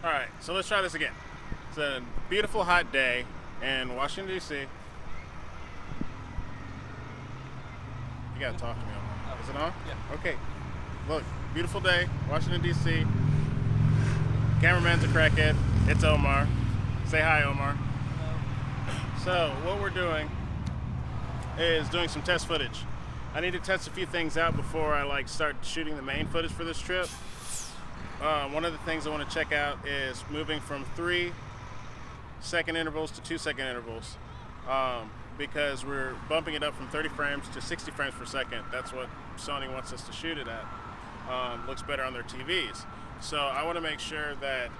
All right, so let's try this again. It's a beautiful hot day in Washington, D.C. You gotta talk to me. Is it on? Yeah. Okay. Look, beautiful day, Washington, D.C. Cameraman's a crackhead. It's Omar. Say hi, Omar. So, what we're doing is doing some test footage. I need to test a few things out before I start shooting the main footage for this trip. One of the things I want to check out is moving from 3-second intervals to 2-second intervals, because we're bumping it up from 30 frames to 60 frames per second. That's what Sony wants us to shoot it at. Looks better on their TVs. So I want to make sure that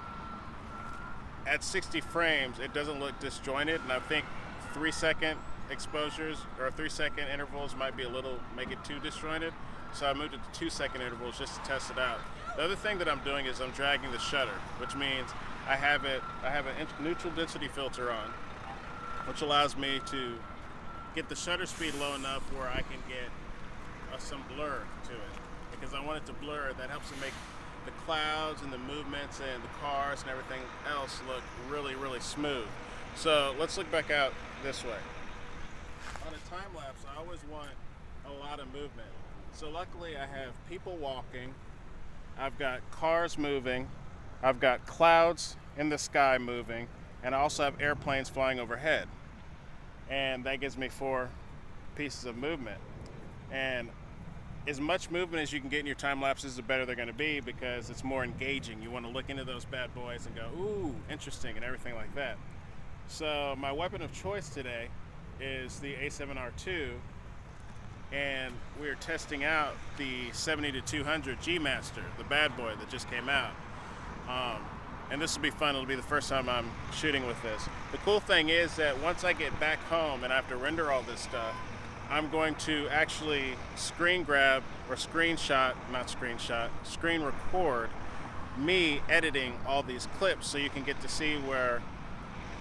at 60 frames it doesn't look disjointed, and I think 3-second exposures or 3-second intervals might make it too disjointed. So I moved it to 2-second intervals just to test it out. The other thing that I'm doing is I'm dragging the shutter, which means I have a neutral density filter on, which allows me to get the shutter speed low enough where I can get some blur to it, because I want it to blur. That helps to make the clouds and the movements and the cars and everything else look really, really smooth. So let's look back out this way. On a time lapse, I always want a lot of movement. So luckily I have people walking, I've got cars moving, I've got clouds in the sky moving, and I also have airplanes flying overhead. And that gives me 4 pieces of movement. And as much movement as you can get in your time lapses, the better they're going to be, because it's more engaging. You want to look into those bad boys and go, ooh, interesting, and everything like that. So my weapon of choice today is the A7rii, and we're testing out the 70-200 G Master, the bad boy that just came out. And this will be fun. It'll be the first time I'm shooting with this. The cool thing is that once I get back home and I have to render all this stuff, I'm going to actually screen record me editing all these clips, so you can get to see where,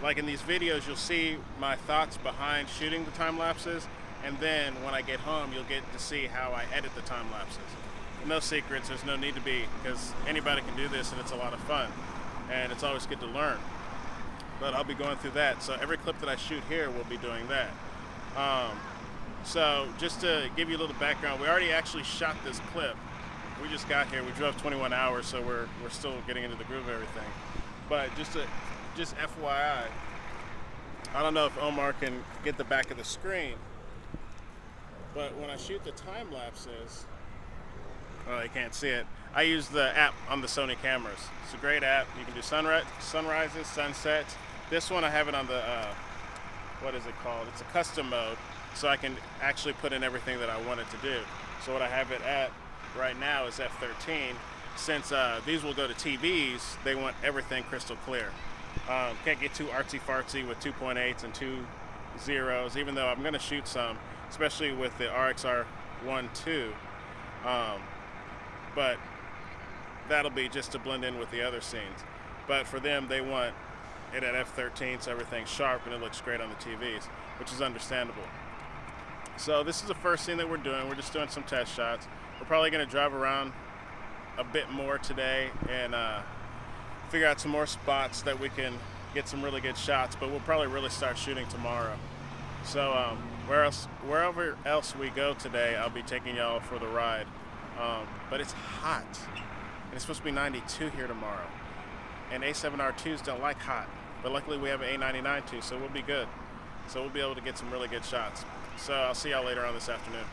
like in these videos, you'll see my thoughts behind shooting the time lapses, and then when I get home, you'll get to see how I edit the time lapses. No secrets, there's no need to be, because anybody can do this and it's a lot of fun, and it's always good to learn. But I'll be going through that, so every clip that I shoot here will be doing that. So just to give you a little background, we already actually shot this clip. We just got here. We drove 21 hours, so we're still getting into the groove of everything. But just FYI, I don't know if Omar can get the back of the screen, but when I shoot the time lapses, oh, you can't see it. I use the app on the Sony cameras. It's a great app. You can do sunrises, sunsets. This one I have it on the what is it called? It's a custom mode, so I can actually put in everything that I want it to do. So what I have it at right now is f13. Since these will go to TVs, they want everything crystal clear. Can't get too artsy-fartsy with 2.8s and 2.0s, even though I'm going to shoot some, especially with the RXR1 II. But that'll be just to blend in with the other scenes. But for them, they want it at f13, so everything's sharp and it looks great on the TVs, which is understandable. So this is the first scene that we're doing. We're just doing some test shots. We're probably going to drive around a bit more today and figure out some more spots that we can get some really good shots, but we'll probably really start shooting tomorrow. So wherever else we go today, I'll be taking y'all for the ride. But it's hot, and it's supposed to be 92 here tomorrow. And A7rii don't like hot, but luckily we have an A99 too, so we'll be good. So we'll be able to get some really good shots. So I'll see y'all later on this afternoon.